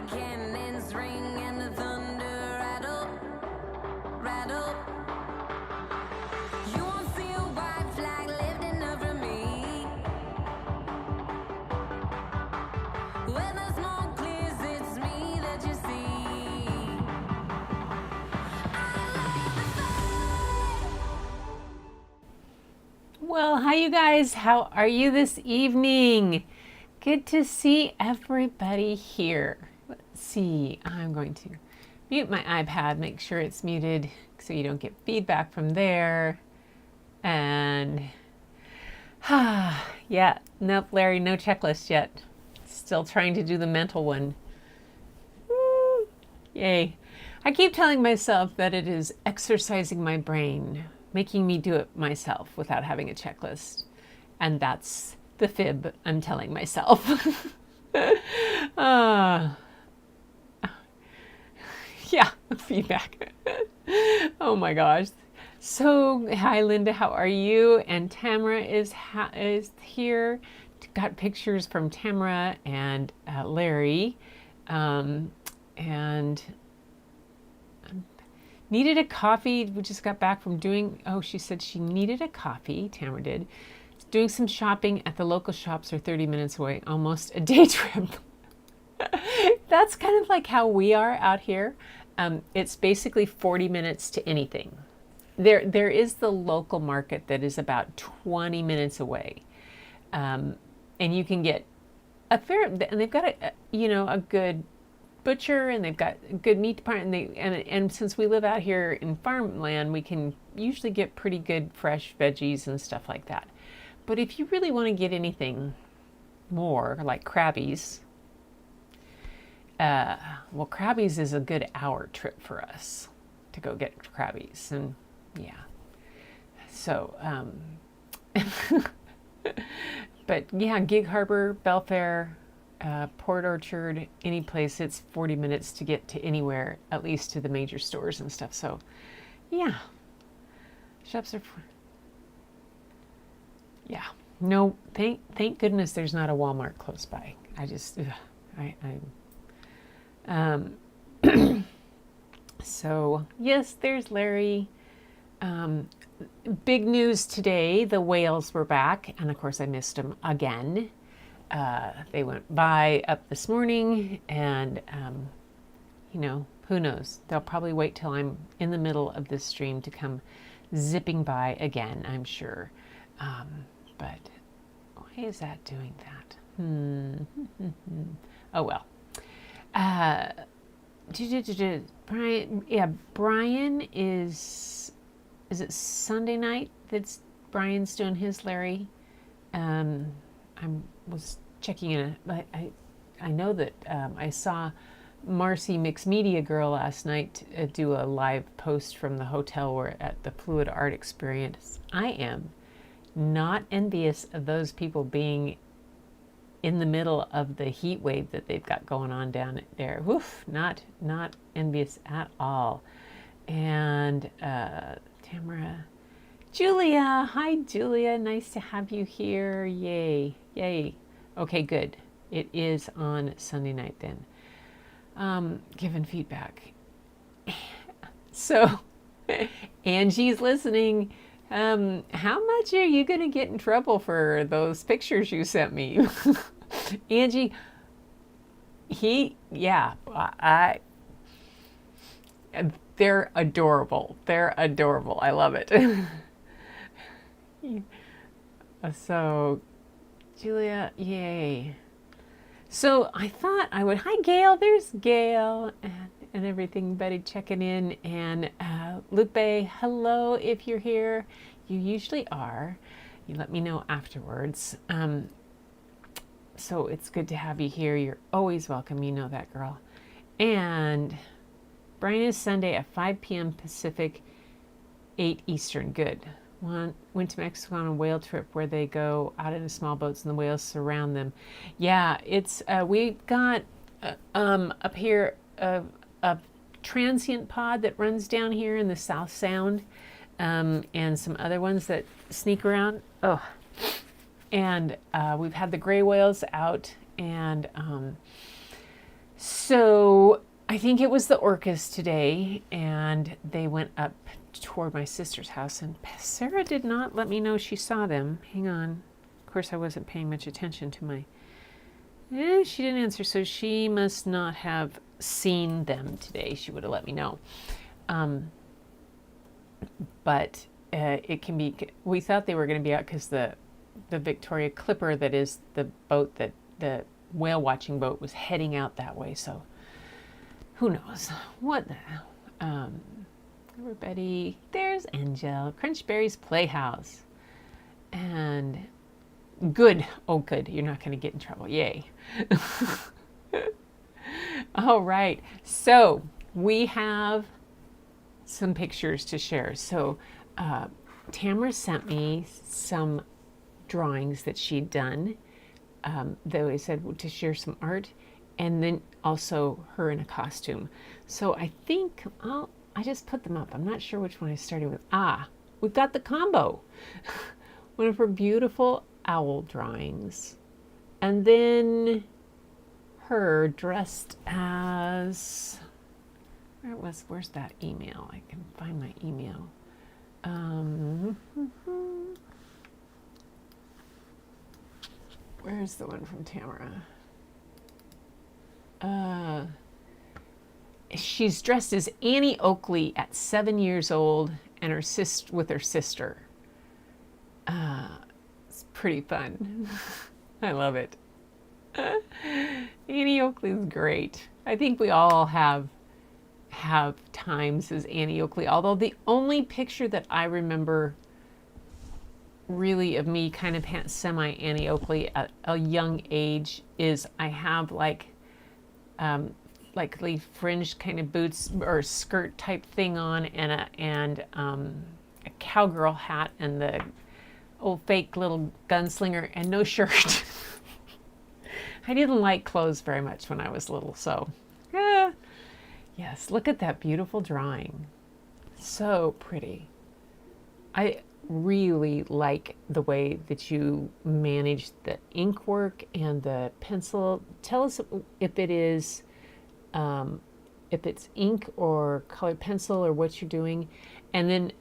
cannons ring and the thunder rattle, rattle. You won't see a white flag lifting over me. When the smoke clears, it's me that you see. Well, hi you guys, how are you this evening? Good to see everybody here. Let's see, I'm going to mute my iPad, make sure it's muted so you don't get feedback from there. And, yeah, nope, Larry, no checklist yet. Still trying to do the mental one. Woo, yay. I keep telling myself that it is exercising my brain, making me do it myself without having a checklist. And that's the fib I'm telling myself. Yeah, feedback. Oh my gosh. So, hi Linda, how are you? And Tamara is here. Got pictures from Tamara and Larry. And needed a coffee. We just got back from she said she needed a coffee. Tamara did. Doing some shopping at the local shops are 30 minutes away, almost a day trip. That's kind of like how we are out here. It's basically 40 minutes to anything. There is the local market that is about 20 minutes away. And you can get and they've got a good butcher, and they've got a good meat department, and since we live out here in farmland, we can usually get pretty good fresh veggies and stuff like that. But if you really want to get anything more, like crabbies, crabbies is a good hour trip for us to go get crabbies, and yeah. So, but yeah, Gig Harbor, Belfair, Port Orchard, any place, it's 40 minutes to get to anywhere, at least to the major stores and stuff. So, yeah, shops are. Yeah, no, thank goodness there's not a Walmart close by. So yes, there's Larry. Big news today, the whales were back, and of course I missed them again. They went by up this morning, and who knows? They'll probably wait till I'm in the middle of this stream to come zipping by again, I'm sure. But why is that doing that? Oh well. Brian is it Sunday night that's Brian's doing his Larry? I was checking in, but I know that I saw Marcy Mixed Media Girl last night do a live post from the hotel we're at, the Fluid Art Experience. I am not envious of those people being in the middle of the heat wave that they've got going on down there. Woof, not envious at all. And Tamara, Julia, hi Julia, nice to have you here. Yay. Okay, good. It is on Sunday night then. Giving feedback. So Angie's listening. How much are you going to get in trouble for those pictures you sent me? Angie, they're adorable. I love it. So, Julia, yay. So I thought I would, hi Gail, there's Gail and everything, Betty checking in, and Lupe, hello if you're here. You usually are. You let me know afterwards. So it's good to have you here. You're always welcome, you know that, girl. And Brian is Sunday at 5 p.m. Pacific, 8 Eastern. Good. Went to Mexico on a whale trip where they go out in small boats and the whales surround them. Yeah, it's we've got up here a transient pod that runs down here in the South Sound, and some other ones that sneak around. Oh, and we've had the gray whales out, and So I think it was the orcas today, and they went up toward my sister's house, and Sarah did not let me know she saw them. Hang on. Of course, I wasn't paying much attention to my... she didn't answer, so she must not have seen them today. She would have let me know. But it can be... We thought they were going to be out because the Victoria Clipper, that is the boat that the whale watching boat, was heading out that way. So who knows? What the hell? Everybody, there's Angel, Crunchberry's Playhouse. And good. Oh, good. You're not going to get in trouble. Yay. All right. So we have some pictures to share. So Tamara sent me some drawings that she'd done. Though I said to share some art, and then also her in a costume. So I think I just put them up. I'm not sure which one I started with. We've got the combo. One of her beautiful owl drawings. And then her dressed as... Where's that email? I can find my email. Where's the one from Tamara? She's dressed as Annie Oakley at 7 years old, and with her sister. It's pretty fun. I love it. Annie Oakley's great. I think we all have times as Annie Oakley, although the only picture that I remember really of me kind of semi Annie Oakley at a young age is I have like fringed kind of boots or skirt type thing on, and a cowgirl hat, and the old fake little gunslinger, and no shirt. I didn't like clothes very much when I was little, so yes, look at that beautiful drawing. So pretty. I really like the way that you manage the ink work and the pencil. Tell us if it is, if it's ink or colored pencil or what you're doing. And then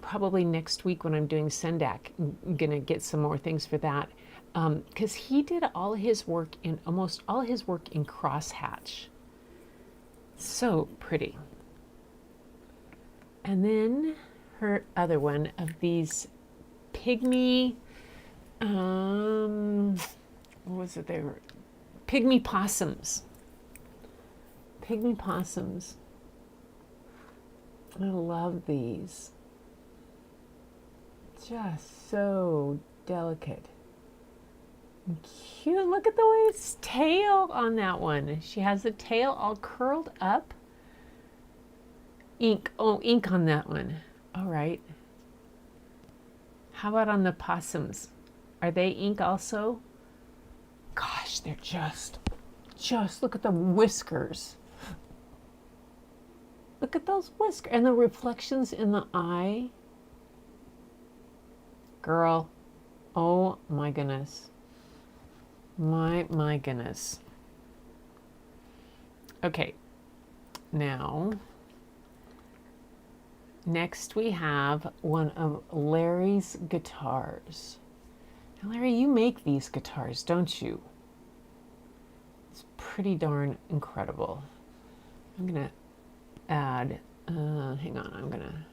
probably next week when I'm doing Sendak, I'm gonna get some more things for that. Because he did almost all his work in crosshatch. So pretty. And then her other one of these pygmy, what was it? They were pygmy possums. Pygmy possums. I love these. Just so delicate. And cute. Look at the way it's tail on that one. She has the tail all curled up. Ink. Oh, ink on that one. All right. How about on the possums? Are they ink also? Gosh, they're just look at the whiskers. Look at those whiskers and the reflections in the eye. Girl, oh my goodness. My goodness. Okay, now, next we have one of Larry's guitars. Now, Larry, you make these guitars, don't you? It's pretty darn incredible. I'm gonna add, hang on, I'm gonna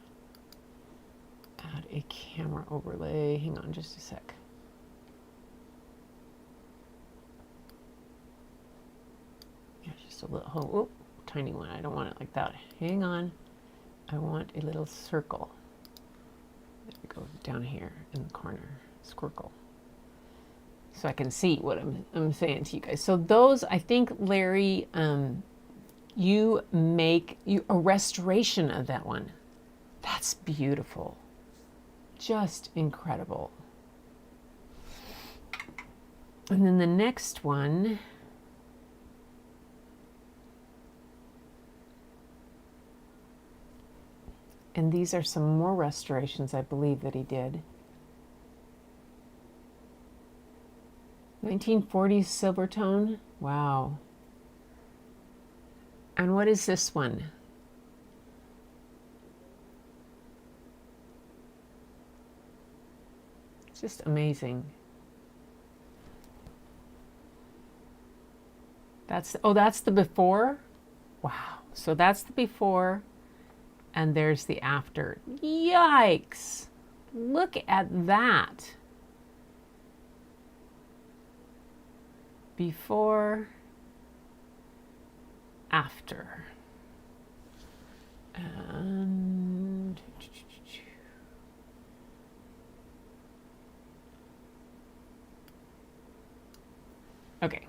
add a camera overlay. Hang on just a sec. Yeah, just a little, tiny one. I don't want it like that. Hang on. I want a little circle. There we go, down here in the corner, squircle. So I can see what I'm saying to you guys. So those, I think, Larry, you make a restoration of that one. That's beautiful. Just incredible. And then the next one, and these are some more restorations, I believe, that he did. 1940s Silvertone. Wow. And what is this one? It's just amazing. That's the before? Wow. So that's the before, and there's the after. Yikes. Look at that. Before, after. And okay.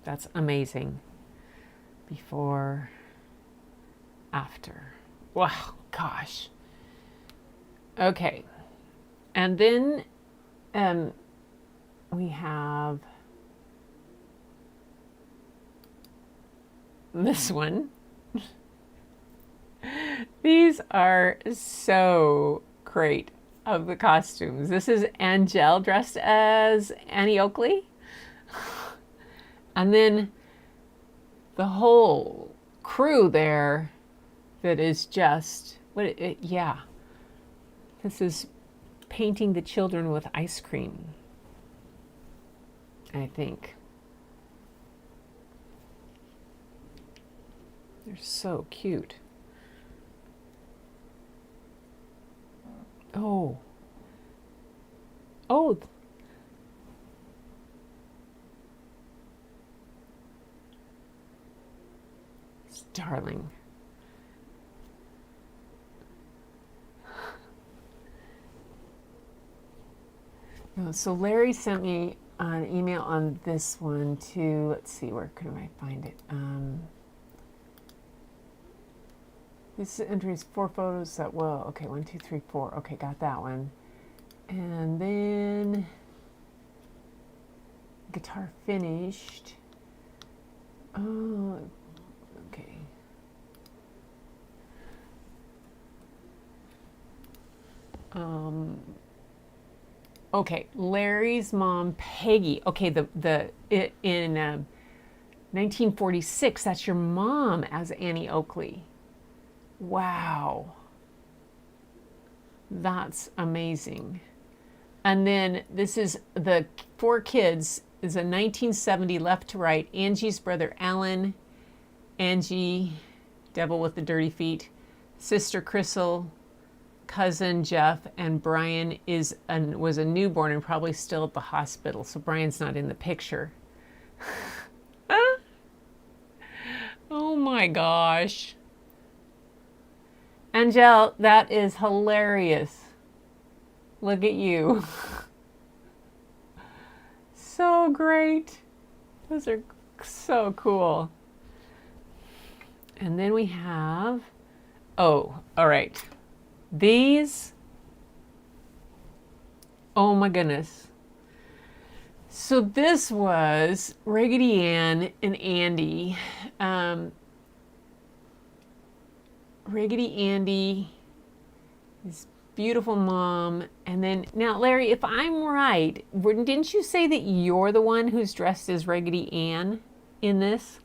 That's amazing. Before, after. Wow, gosh. Okay. And then we have this one. These are so great of the costumes. This is Angel dressed as Annie Oakley. And then the whole crew there that is just, yeah. This is painting the children with ice cream, I think. They're so cute. Oh. Oh. It's darling. So Larry sent me an email on this one too. Let's see, where can I find it? This entry is 4 photos that, well, okay, 1, 2, 3, 4. Okay, got that one. And then guitar finished. Oh, okay. Okay, Larry's mom, Peggy. Okay, in 1946, that's your mom as Annie Oakley. Wow. That's amazing. And then this is the 4 kids, is a 1970 left to right. Angie's brother Alan, Angie, Devil with the Dirty Feet, sister Crystal, cousin Jeff, and Brian was a newborn and probably still at the hospital. So Brian's not in the picture. Oh my gosh. Angel, that is hilarious. Look at you. So great. Those are so cool. And then we have, oh, all right. These, oh my goodness. So this was Raggedy Ann and Andy. Raggedy Andy, his beautiful mom. And then, now Larry, if I'm right, didn't you say that you're the one who's dressed as Raggedy Ann in this?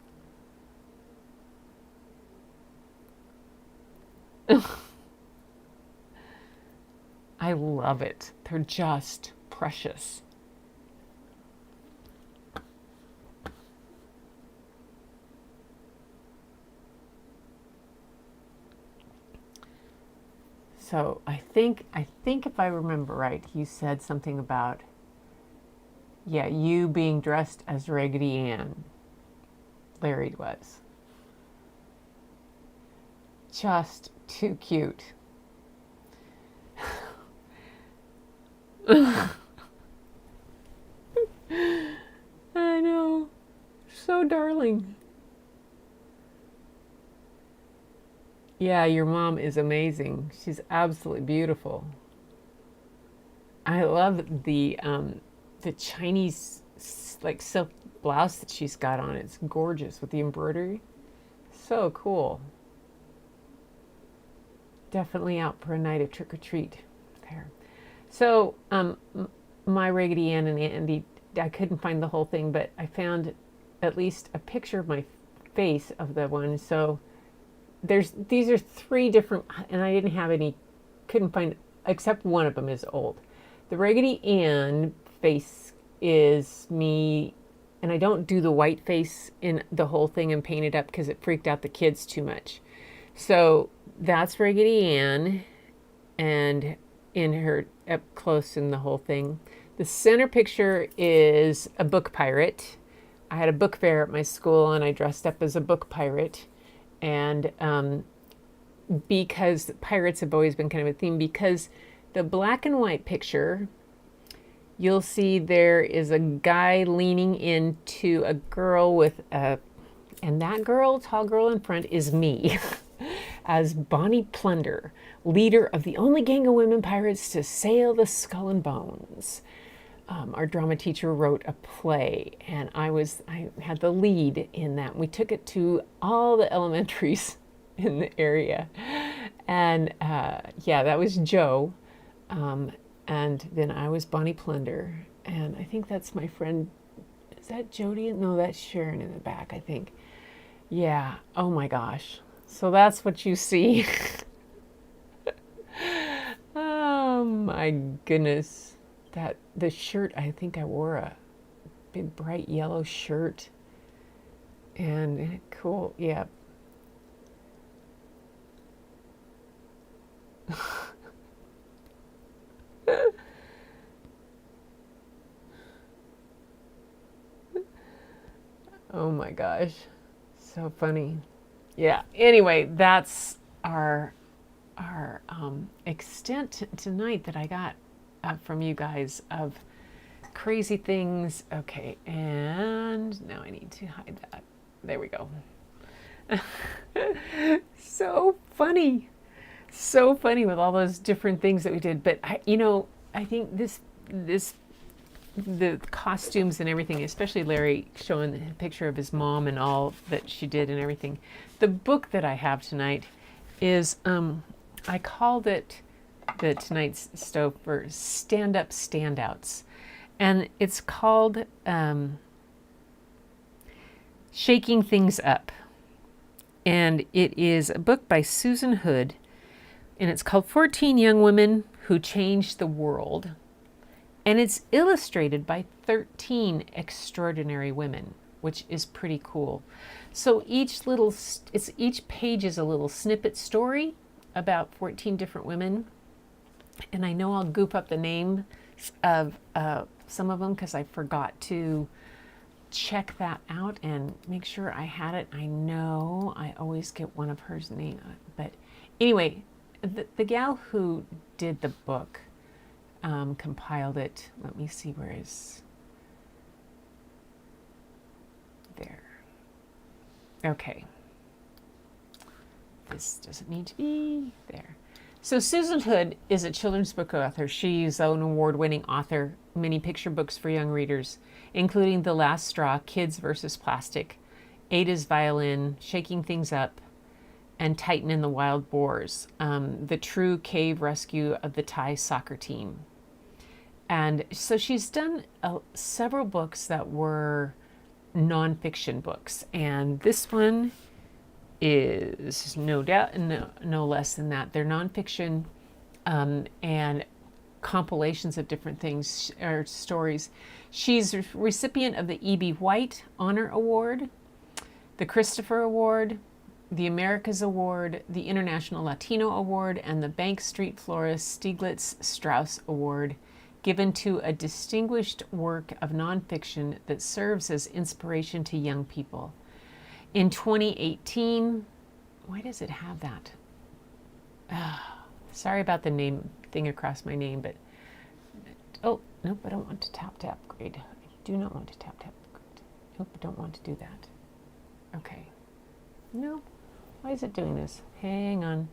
I love it. They're just precious. So I think if I remember right, you said something about, yeah, you being dressed as Raggedy Ann. Larry was. Just too cute. I know. So darling. Yeah, your mom is amazing. She's absolutely beautiful. I love the Chinese like silk blouse that she's got on. It's gorgeous with the embroidery. So cool. Definitely out for a night of trick or treat there. So my Raggedy Ann and Andy, I couldn't find the whole thing, but I found at least a picture of my face of the one. So these are three different, and I didn't have any, couldn't find, except one of them is old. The Raggedy Ann face is me, and I don't do the white face in the whole thing and paint it up because it freaked out the kids too much. So that's Raggedy Ann, and in her up close in the whole thing. The center picture is a book pirate. I had a book fair at my school and I dressed up as a book pirate. And because pirates have always been kind of a theme, because the black and white picture, you'll see there is a guy leaning into a girl with a, and that girl, tall girl in front, is me as Bonnie Plunder, leader of the only gang of women pirates to sail the Skull and Bones. Our drama teacher wrote a play, and I had the lead in that. We took it to all the elementaries in the area, and yeah, that was Joe, and then I was Bonnie Plunder, and I think that's my friend. Is that Jody? No, that's Sharon in the back, I think. Yeah. Oh my gosh. So that's what you see. Oh my goodness. That the shirt, I think I wore a big bright yellow shirt, and cool, yeah. Oh my gosh, so funny. Yeah, anyway, that's our extent tonight that I got from you guys of crazy things. Okay, and now I need to hide that. There we go. So funny. So funny with all those different things that we did. But I think the costumes and everything, especially Larry showing the picture of his mom and all that she did and everything. The book that I have tonight is, I called it the tonight's stove for stand-up standouts, and it's called Shaking Things Up, and it is a book by Susan Hood, and it's called 14 Young Women Who Changed the World, and it's illustrated by 13 extraordinary women, which is pretty cool. So each page is a little snippet story about 14 different women. And I know I'll goof up the names of some of them because I forgot to check that out and make sure I had it. I know I always get one of hers name. But anyway, the gal who did the book compiled it. Let me see, where is there. Okay. This doesn't need to be there. So Susan Hood is a children's book author. She's an award-winning author, many picture books for young readers, including The Last Straw, Kids versus Plastic, Ada's Violin, Shaking Things Up, and Titan and the Wild Boars, the true cave rescue of the Thai soccer team. And so she's done several books that were nonfiction books, and this one is no doubt no less than that. They're nonfiction and compilations of different things or stories. She's a recipient of the E.B. White Honor Award, the Christopher Award, the Americas Award, the International Latino Award, and the Bank Street Florist Stieglitz Strauss Award, given to a distinguished work of nonfiction that serves as inspiration to young people. In 2018, why does it have that? Sorry about the name thing across my name, but oh, nope, I don't want to tap grade. I do not want to tap grade. Nope, I don't want to do that. Okay. No, why is it doing this? Hang on.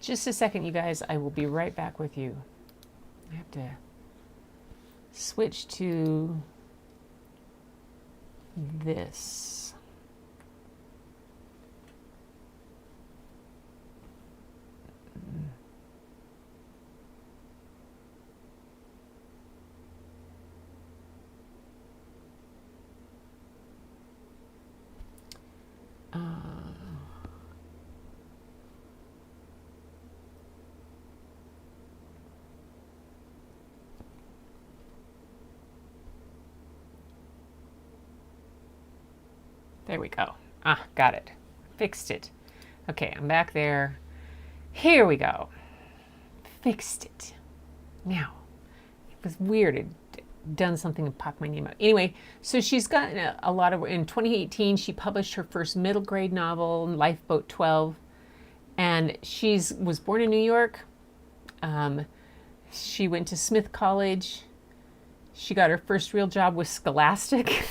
Just a second, you guys. I will be right back with you. I have to switch to this. There we go. Ah, got it. Fixed it. Okay, I'm back there. Here we go. Fixed it. Now, it was weird. I'd done something and popped my name out. Anyway, so she's got a lot of, in 2018, she published her first middle grade novel, Lifeboat 12. And she was born in New York. She went to Smith College. She got her first real job with Scholastic.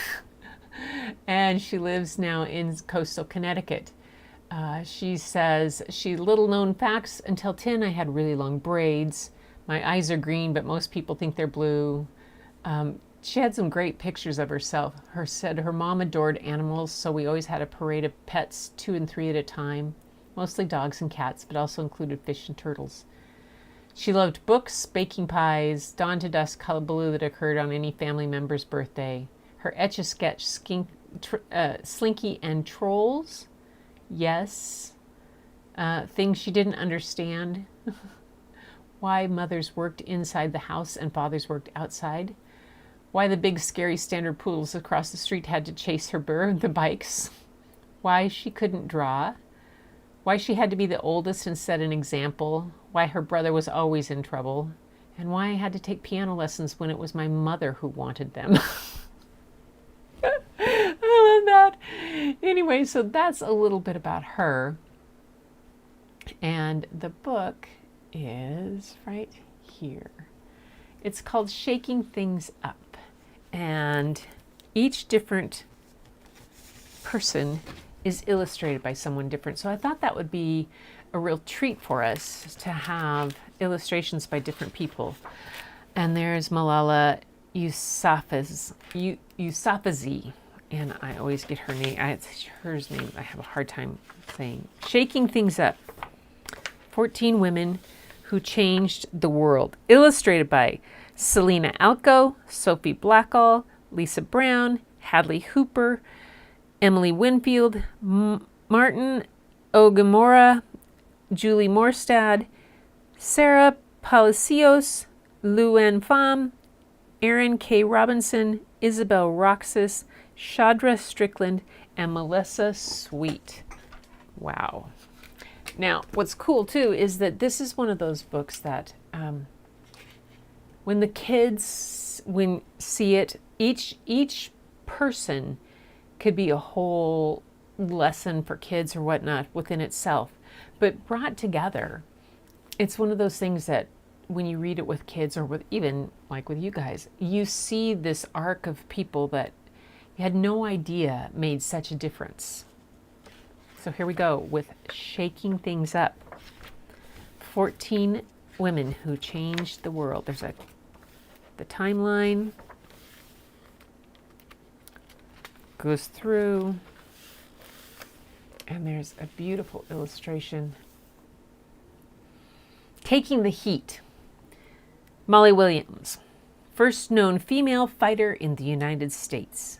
And she lives now in coastal Connecticut. She says, little known facts, until 10 I had really long braids. My eyes are green, but most people think they're blue. She had some great pictures of herself. Said her mom adored animals, so we always had a parade of pets, 2 and 3 at a time. Mostly dogs and cats, but also included fish and turtles. She loved books, baking pies, dawn to dusk hullabaloo that occurred on any family member's birthday. Her Etch-a-Sketch, Slinky and Trolls. Yes. Things she didn't understand. Why mothers worked inside the house and fathers worked outside. Why the big scary standard poodles across the street had to chase her the bikes. Why she couldn't draw. Why she had to be the oldest and set an example. Why her brother was always in trouble. And why I had to take piano lessons when it was my mother who wanted them. I love that. Anyway, so that's a little bit about her. And the book is right here. It's called Shaking Things Up. And each different person is illustrated by someone different. So I thought that would be a real treat for us to have illustrations by different people. And there's Malala Yousafzai. And I always get her name. It's her name I have a hard time saying. Shaking Things Up. 14 Women Who Changed the World. Illustrated by Selena Alco, Sophie Blackall, Lisa Brown, Hadley Hooper, Emily Winfield, Martin Ogamora, Julie Morstad, Sarah Palacios, Luann Pham, Aaron K. Robinson, Isabel Roxas, Shadra Strickland, and Melissa Sweet. Wow. Now, what's cool too is that this is one of those books that when the kids see it, each person could be a whole lesson for kids or whatnot within itself. But brought together, it's one of those things that when you read it with kids or with even like with you guys, you see this arc of people that you had no idea made such a difference. So here we go with Shaking Things Up. 14 Women Who Changed the World. There's the timeline. Goes through. And there's a beautiful illustration. Taking the Heat. Molly Williams, first known female fighter in the United States.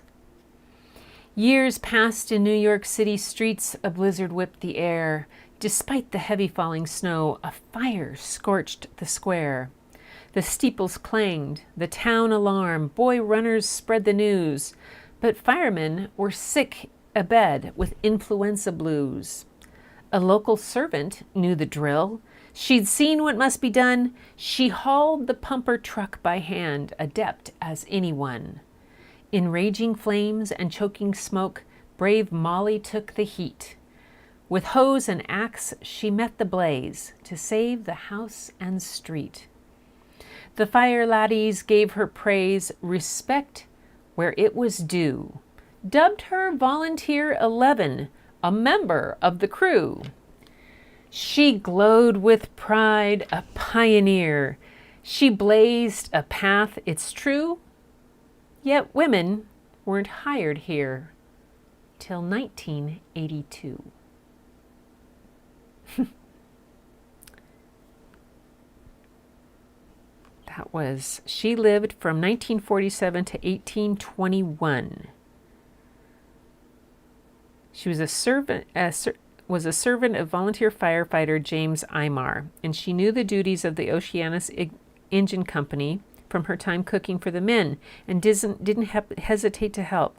Years passed in New York City streets, a blizzard whipped the air. Despite the heavy falling snow, a fire scorched the square. The steeples clanged, the town alarm, boy runners spread the news. But firemen were sick abed with influenza blues. A local servant knew the drill. She'd seen what must be done. She hauled the pumper truck by hand, adept as anyone. In raging flames and choking smoke, brave Molly took the heat. With hose and axe, she met the blaze to save the house and street. The fire laddies gave her praise, respect where it was due. Dubbed her Volunteer 11, a member of the crew. She glowed with pride, a pioneer. She blazed a path, it's true. Yet women weren't hired here till 1982. She lived from 1947 to 1821. She was a servant of volunteer firefighter James Imar, and she knew the duties of the Oceanus Engine Company from her time cooking for the men and didn't hesitate to help.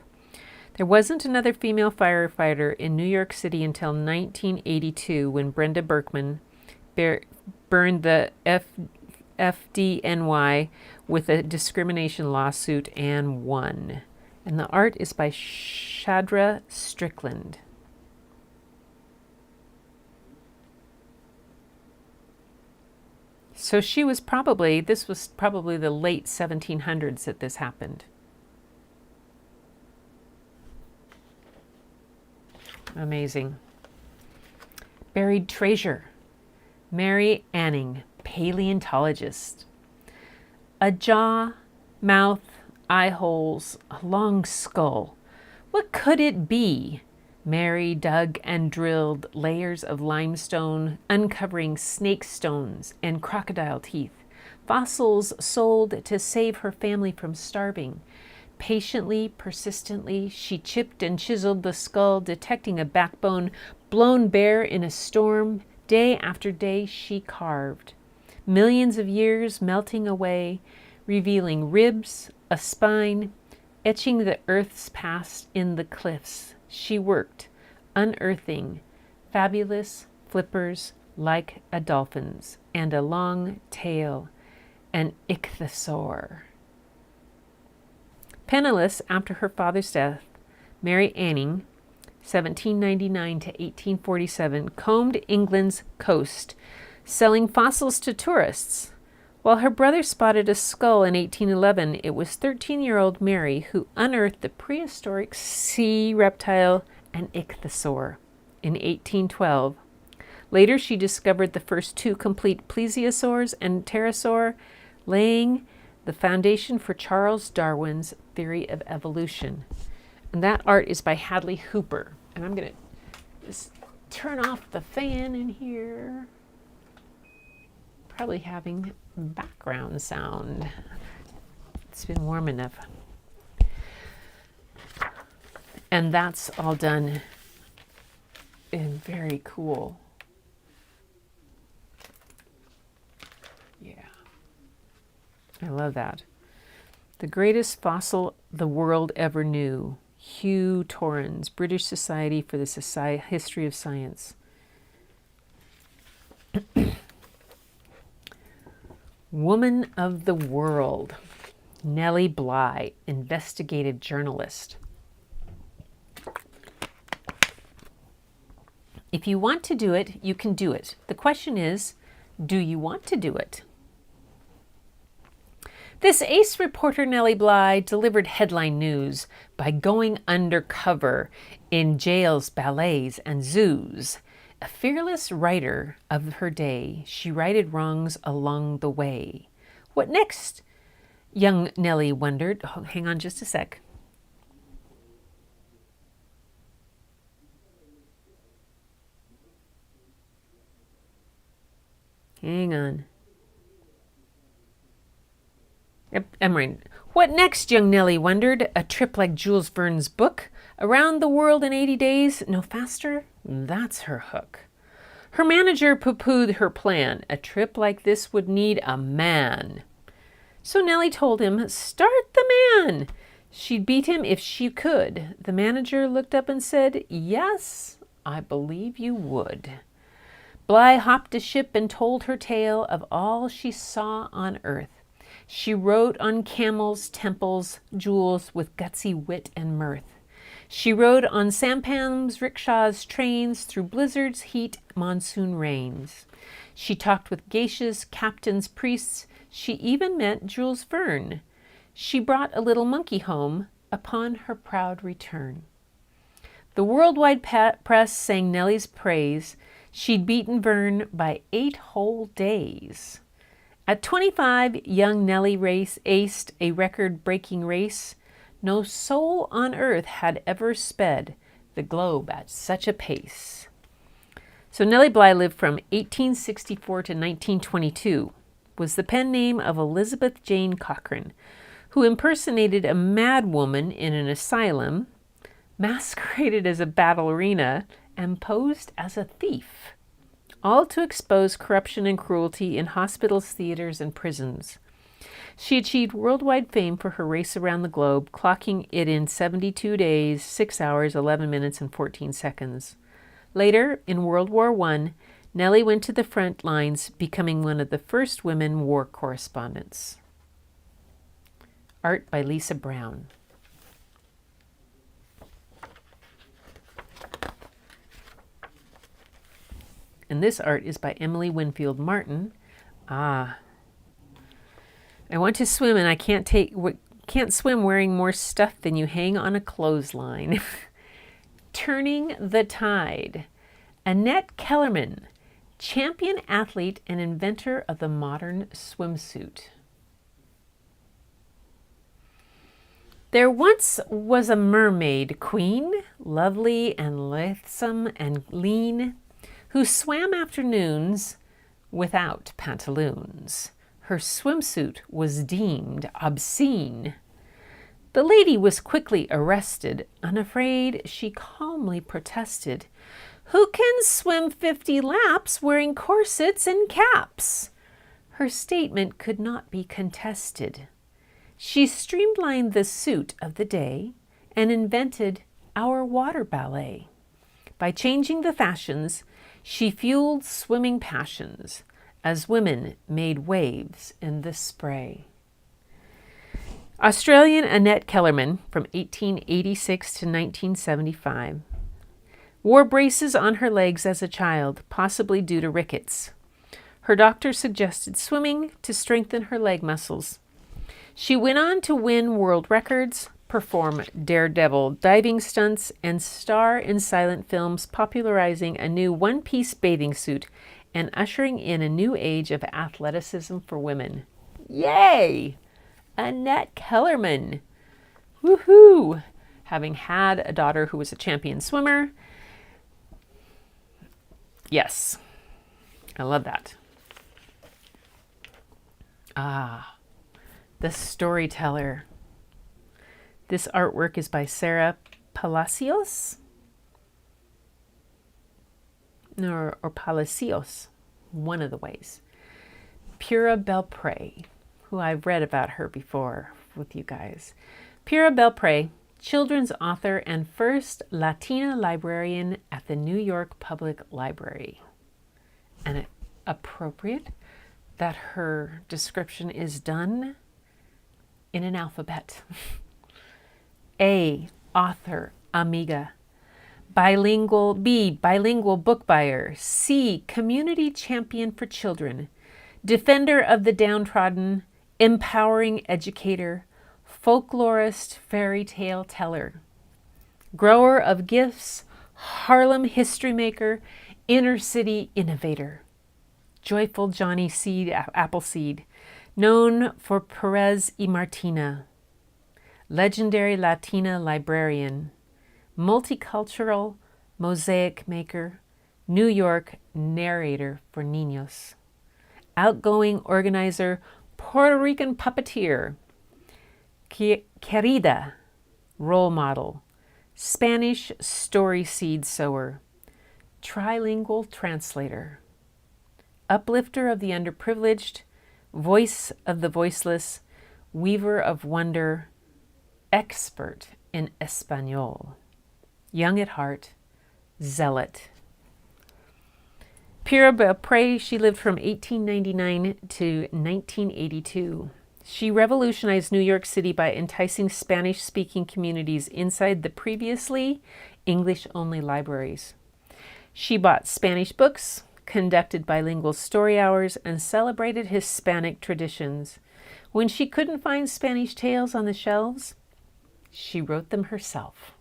There wasn't another female firefighter in New York City until 1982 when Brenda Berkman burned the FDNY with a discrimination lawsuit and won. And the art is by Shadra Strickland. So this was probably the late 1700s that this happened. Amazing. Buried treasure. Mary Anning, paleontologist. A jaw, mouth, eye holes, a long skull. What could it be? Mary dug and drilled layers of limestone, uncovering snake stones and crocodile teeth. Fossils sold to save her family from starving. Patiently, persistently, she chipped and chiseled the skull, detecting a backbone blown bare in a storm. Day after day she carved. Millions of years melting away, revealing ribs, a spine, etching the earth's past in the cliffs. She worked, unearthing fabulous flippers like a dolphin's, and a long tail, an ichthyosaur. Penniless after her father's death, Mary Anning, 1799 to 1847, combed England's coast, selling fossils to tourists. While her brother spotted a skull in 1811, it was 13-year-old Mary who unearthed the prehistoric sea reptile, an ichthyosaur, in 1812. Later, she discovered the first two complete plesiosaurs and pterosaur, laying the foundation for Charles Darwin's theory of evolution. And that art is by Hadley Hooper. And I'm going to just turn off the fan in here. Probably having background sound. It's been warm enough. And that's all done in very cool. Yeah. I love that. The greatest fossil the world ever knew. Hugh Torrens, British Society for the History of Science. Woman of the World, Nellie Bly, investigative journalist. If you want to do it, you can do it. The question is, do you want to do it? This ace reporter, Nellie Bly, delivered headline news by going undercover in jails, ballets, and zoos. A fearless writer of her day, she righted wrongs along the way. What next? Young Nellie wondered. Oh, hang on just a sec. Hang on. Yep, I'm right. What next, young Nellie wondered. A trip like Jules Verne's book? Around the world in 80 days? No faster? That's her hook. Her manager pooh-poohed her plan. A trip like this would need a man. So Nellie told him, start the man. She'd beat him if she could. The manager looked up and said, yes, I believe you would. Bly hopped a ship and told her tale of all she saw on earth. She wrote on camels, temples, jewels with gutsy wit and mirth. She rode on sampans, rickshaws, trains, through blizzards, heat, monsoon rains. She talked with geishas, captains, priests. She even met Jules Verne. She brought a little monkey home upon her proud return. The worldwide press sang Nellie's praise. She'd beaten Verne by 8 whole days. At 25, young Nellie aced a record-breaking race. No soul on earth had ever sped the globe at such a pace. So Nellie Bly lived from 1864 to 1922, was the pen name of Elizabeth Jane Cochran, who impersonated a mad woman in an asylum, masqueraded as a ballerina, and posed as a thief, all to expose corruption and cruelty in hospitals, theaters, and prisons. She achieved worldwide fame for her race around the globe, clocking it in 72 days, 6 hours, 11 minutes, and 14 seconds. Later, in World War I, Nellie went to the front lines, becoming one of the first women war correspondents. Art by Lisa Brown. And this art is by Emily Winfield Martin. I want to swim and I can't swim wearing more stuff than you hang on a clothesline. Turning the Tide. Annette Keller, champion athlete and inventor of the modern swimsuit. There once was a mermaid queen, lovely and lithesome and lean, who swam afternoons without pantaloons. Her swimsuit was deemed obscene. The lady was quickly arrested. Unafraid, she calmly protested, "Who can swim 50 laps wearing corsets and caps?" Her statement could not be contested. She streamlined the suit of the day and invented our water ballet. By changing the fashions, she fueled swimming passions as women made waves in the spray. Australian Annette Keller, from 1886 to 1975, wore braces on her legs as a child, possibly due to rickets. Her doctor suggested swimming to strengthen her leg muscles. She went on to win world records, perform daredevil diving stunts, and star in silent films, popularizing a new one-piece bathing suit and ushering in a new age of athleticism for women. Yay! Annette Keller. Woohoo! Having had a daughter who was a champion swimmer. Yes, I love that. The Storyteller. This artwork is by Sarah Palacios. Or Palacios, one of the ways. Pura Belpré, who I've read about her before with you guys. Pura Belpré, children's author and first Latina librarian at the New York Public Library. And appropriate that her description is done in an alphabet. A, author, amiga. Bilingual, B, bilingual book buyer. C, community champion for children. Defender of the downtrodden, empowering educator, folklorist, fairy tale teller. Grower of gifts, Harlem history maker, inner city innovator. Joyful Johnny Seed, Appleseed, known for Perez y Martina. Legendary Latina librarian, multicultural mosaic maker, New York narrator for niños. Outgoing organizer, Puerto Rican puppeteer, querida, role model, Spanish story seed sower, trilingual translator, uplifter of the underprivileged, voice of the voiceless, weaver of wonder, expert in Espanol, young at heart, zealot. Pura Belpré, she lived from 1899 to 1982. She revolutionized New York City by enticing Spanish-speaking communities inside the previously English-only libraries. She bought Spanish books, conducted bilingual story hours, and celebrated Hispanic traditions. When she couldn't find Spanish tales on the shelves, she wrote them herself,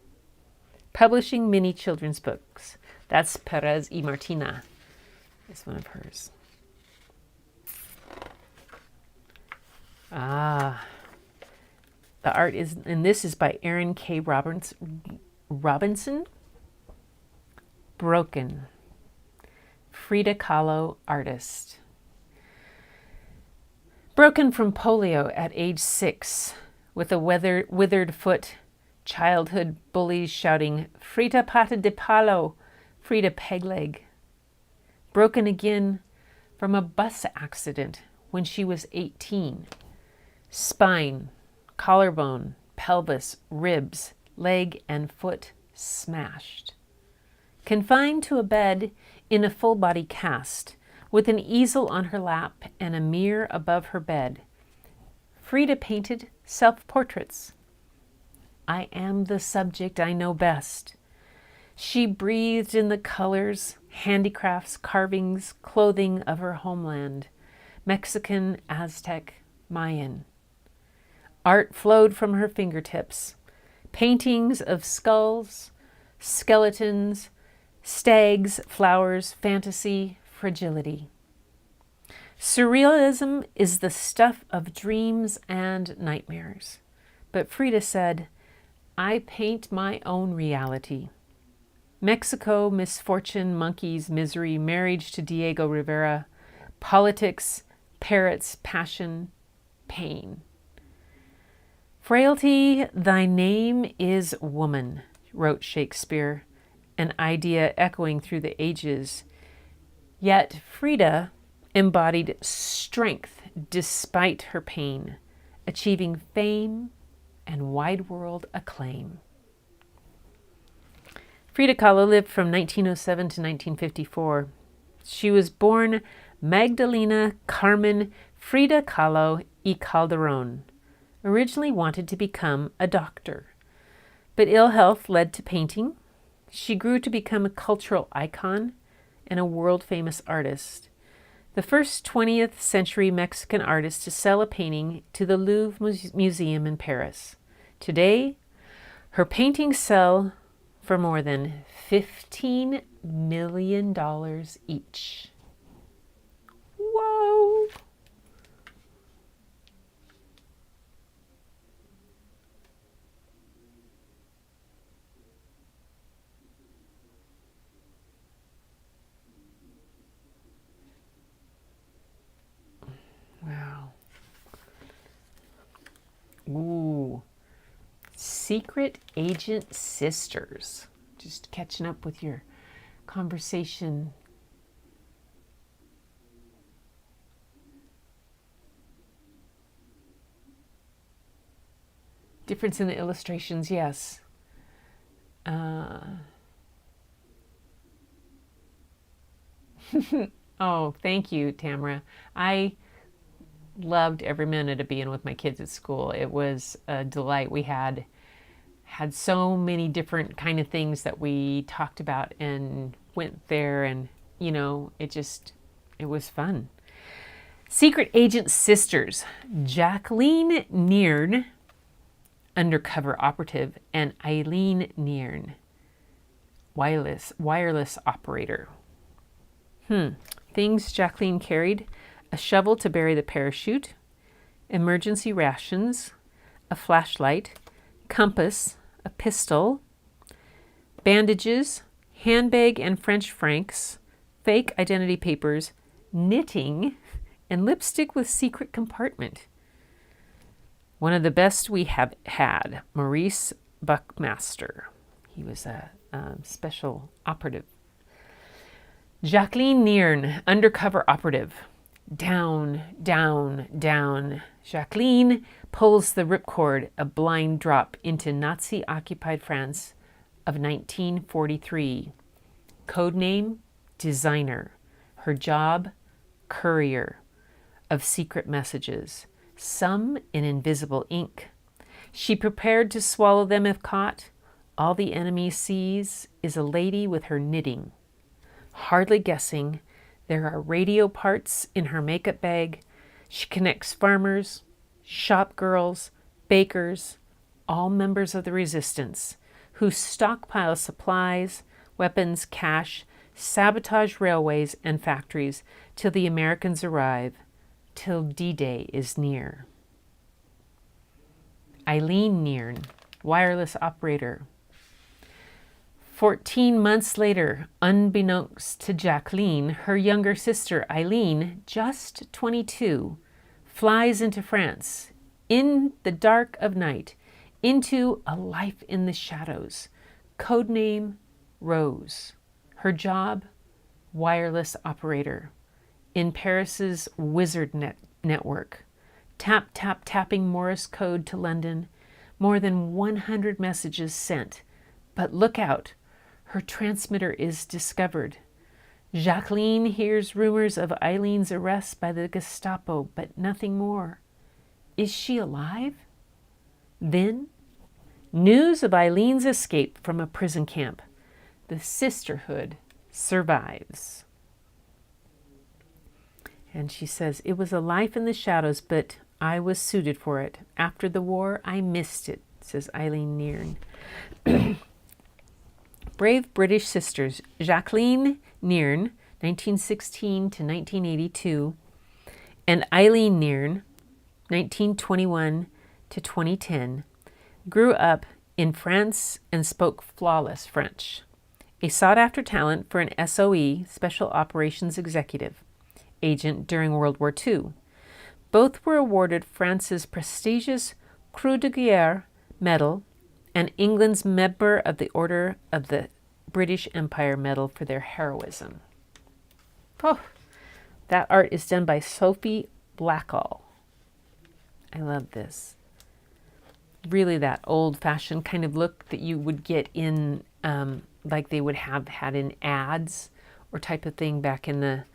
publishing many children's books. That's Perez y Martina. It's one of hers. The art is, and this is by Erin K. Robinson. Broken. Frida Kahlo, artist. Broken from polio at age 6, with a withered foot, childhood bullies shouting, "Frida pata de palo," Frida pegleg. Broken again from a bus accident when she was 18. Spine, collarbone, pelvis, ribs, leg, and foot smashed. Confined to a bed in a full-body cast, with an easel on her lap and a mirror above her bed, Frida painted self-portraits. I am the subject I know best. She breathed in the colors, handicrafts, carvings, clothing of her homeland, Mexican, Aztec, Mayan. Art flowed from her fingertips. Paintings of skulls, skeletons, stags, flowers, fantasy, fragility. Surrealism is the stuff of dreams and nightmares. But Frida said, I paint my own reality. Mexico, misfortune, monkeys, misery, marriage to Diego Rivera, politics, parrots, passion, pain. Frailty, thy name is woman, wrote Shakespeare, an idea echoing through the ages. Yet Frida embodied strength despite her pain, achieving fame and wide world acclaim. Frida Kahlo lived from 1907 to 1954. She was born Magdalena Carmen Frida Kahlo y Calderón, originally wanted to become a doctor, but ill health led to painting. She grew to become a cultural icon and a world-famous artist, the first 20th century Mexican artist to sell a painting to the Louvre Museum in Paris. Today, her paintings sell for more than $15 million each. Whoa! Wow. Ooh. Secret Agent Sisters. Just catching up with your conversation. Difference in the illustrations, yes. Oh, thank you, Tamara. I loved every minute of being with my kids at school. It was a delight. We had so many different kind of things that we talked about and went there, and it was fun. Secret Agent Sisters, Jacqueline Neern, undercover operative, and Eileen Neern, wireless operator. Things Jacqueline carried: a shovel to bury the parachute, emergency rations, a flashlight, compass, a pistol, bandages, handbag and French francs, fake identity papers, knitting, and lipstick with secret compartment. One of the best we have had, Maurice Buckmaster. He was a special operative. Jacqueline Neern, undercover operative. Down, down, down. Jacqueline pulls the ripcord, a blind drop into Nazi-occupied France of 1943. Codename, designer. Her job, courier of secret messages, some in invisible ink. She prepared to swallow them if caught. All the enemy sees is a lady with her knitting. Hardly guessing, there are radio parts in her makeup bag. She connects farmers, shop girls, bakers, all members of the resistance, who stockpile supplies, weapons, cash, sabotage railways and factories till the Americans arrive, till D-Day is near. Eileen Neern, wireless operator. 14 months later, unbeknownst to Jacqueline, her younger sister Eileen, just 22, flies into France, in the dark of night, into a life in the shadows. Codename, Rose. Her job, wireless operator. In Paris's wizard network. Tap, tap, tapping Morse code to London. More than 100 messages sent. But look out. Her transmitter is discovered. Jacqueline hears rumors of Eileen's arrest by the Gestapo, but nothing more. Is she alive? Then, news of Eileen's escape from a prison camp. The sisterhood survives. And she says, it was a life in the shadows, but I was suited for it. After the war, I missed it, says Eileen Nairn. Brave British sisters, Jacqueline Nairn, 1916 to 1982, and Eileen Nairn, 1921 to 2010, grew up in France and spoke flawless French. A sought-after talent for an SOE, Special Operations Executive, agent during World War II. Both were awarded France's prestigious Croix de Guerre medal and England's Member of the Order of the British Empire medal for their heroism. Oh, that art is done by Sophie Blackall. I love this. Really that old-fashioned kind of look that you would get in, like they would have had in ads or type of thing back in that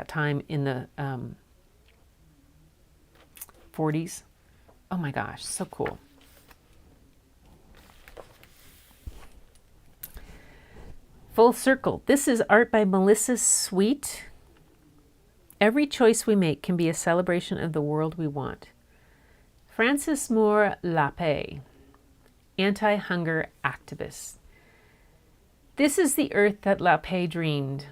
time in the 40s. Oh my gosh, so cool. Full circle. This is art by Melissa Sweet. Every choice we make can be a celebration of the world we want. Frances Moore Lapay, anti-hunger activist. This is the earth that Lapay dreamed.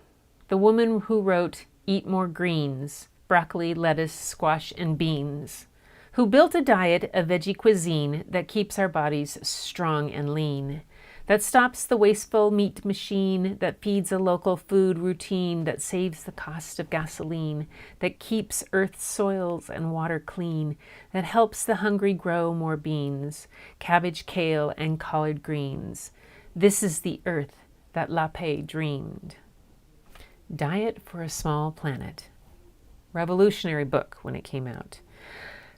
The woman who wrote Eat More Greens, Broccoli, Lettuce, Squash, and Beans, who built a diet of veggie cuisine that keeps our bodies strong and lean, that stops the wasteful meat machine, that feeds a local food routine, that saves the cost of gasoline, that keeps earth's soils and water clean, that helps the hungry grow more beans, cabbage, kale, and collard greens. This is the earth that Lapay dreamed. Diet for a Small Planet. Revolutionary book when it came out.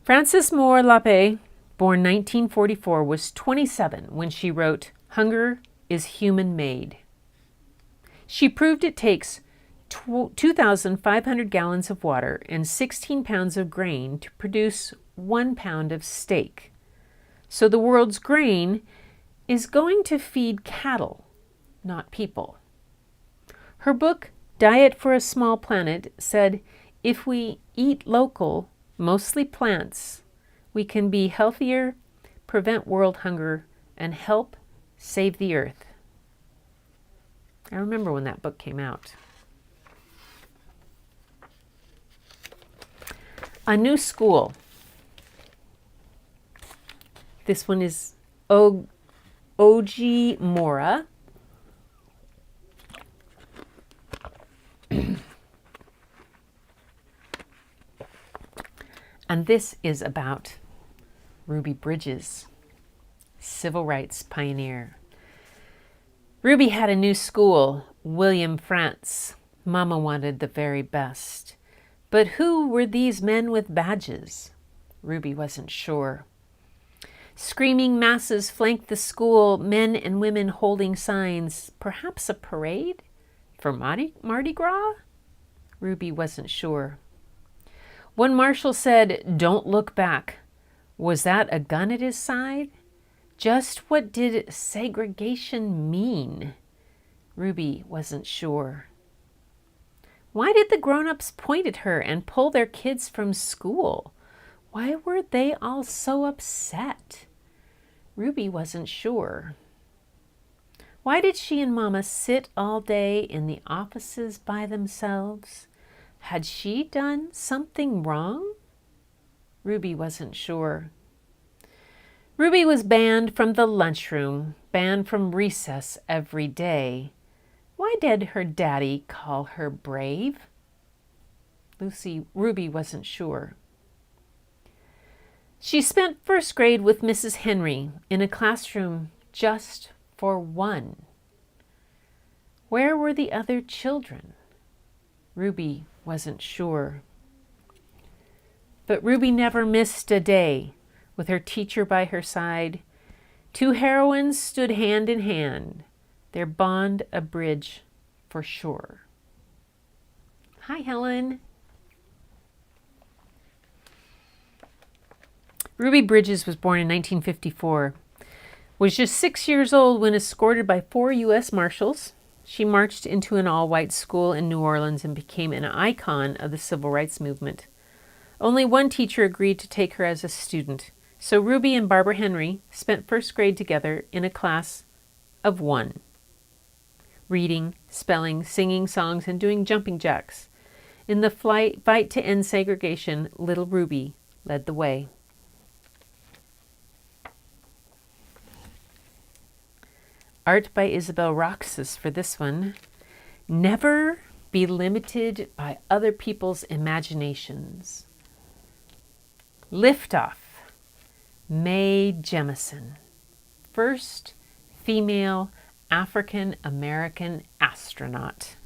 Frances Moore Lapay, born 1944, was 27 when she wrote Hunger is Human Made. She proved it takes 2,500 gallons of water and 16 pounds of grain to produce 1 pound of steak. So the world's grain is going to feed cattle, not people. Her book, Diet for a Small Planet, said, if we eat local, mostly plants, we can be healthier, prevent world hunger, and help save the earth. I remember when that book came out. A New School. This one is Oji Mora. And this is about Ruby Bridges, civil rights pioneer. Ruby had a new school, William Frantz. Mama wanted the very best. But who were these men with badges? Ruby wasn't sure. Screaming masses flanked the school, men and women holding signs. Perhaps a parade? For Mardi Gras? Ruby wasn't sure. One marshal said, "Don't look back." Was that a gun at his side? Just what did segregation mean? Ruby wasn't sure. Why did the grown-ups point at her and pull their kids from school? Why were they all so upset? Ruby wasn't sure. Why did she and Mama sit all day in the offices by themselves? Had she done something wrong? Ruby wasn't sure. Ruby was banned from the lunchroom, banned from recess every day. Why did her daddy call her brave? Ruby wasn't sure. She spent first grade with Mrs. Henry in a classroom just for one. Where were the other children? Ruby wasn't sure. But Ruby never missed a day. With her teacher by her side, two heroines stood hand in hand, their bond a bridge for sure. Hi, Helen. Ruby Bridges was born in 1954. Was just 6 years old when, escorted by 4 U.S. Marshals, she marched into an all-white school in New Orleans and became an icon of the civil rights movement. Only one teacher agreed to take her as a student, so Ruby and Barbara Henry spent first grade together in a class of 1. Reading, spelling, singing songs, and doing jumping jacks. In the fight to end segregation, little Ruby led the way. Art by Isabel Roxas for this one. Never be limited by other people's imaginations. Liftoff, Mae Jemison, first female African American astronaut.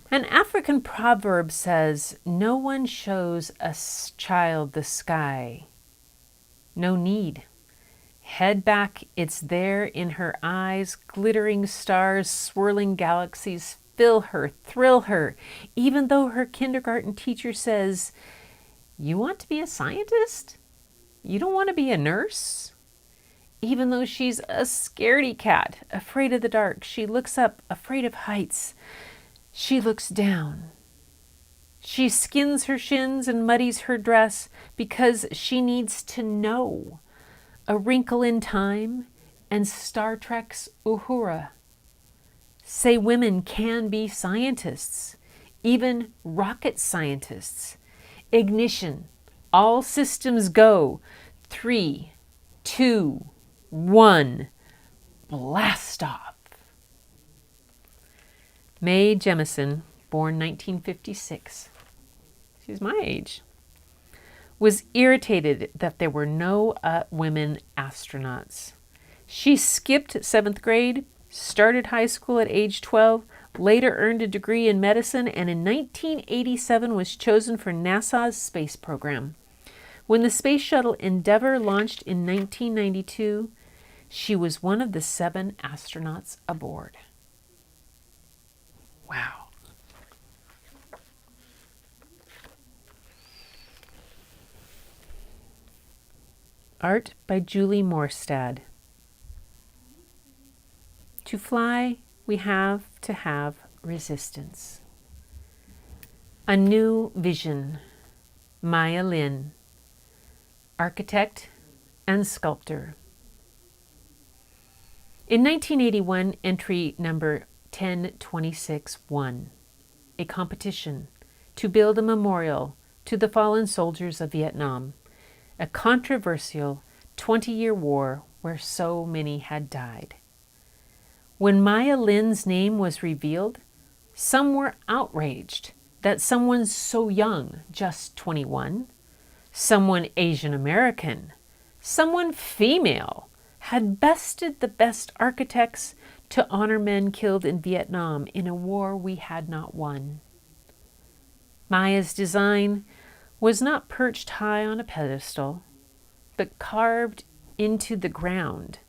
An African proverb says, "No one shows a child the sky. No need. Head back, it's there in her eyes, glittering stars, swirling galaxies, fill her, thrill her, even though her kindergarten teacher says, 'You want to be a scientist? You don't want to be a nurse?' Even though she's a scaredy cat, afraid of the dark, she looks up, afraid of heights. She looks down. She skins her shins and muddies her dress because she needs to know. A Wrinkle in Time and Star Trek's Uhura say women can be scientists, even rocket scientists. Ignition, all systems go. 3, 2, 1, blast off. Mae Jemison, born 1956. She's my age. Was irritated that there were no women astronauts. She skipped 7th grade, started high school at age 12, later earned a degree in medicine, and in 1987 was chosen for NASA's space program. When the space shuttle Endeavour launched in 1992, she was one of the 7 astronauts aboard. Wow. Art by Julie Morstad. To fly, we have to have resistance. A New Vision, Maya Lin, architect and sculptor. In 1981, entry number 1026-1, a competition to build a memorial to the fallen soldiers of Vietnam, a controversial 20-year war where so many had died. When Maya Lin's name was revealed, some were outraged that someone so young, just 21, someone Asian American, someone female, had bested the best architects to honor men killed in Vietnam in a war we had not won. Maya's design was not perched high on a pedestal, but carved into the ground,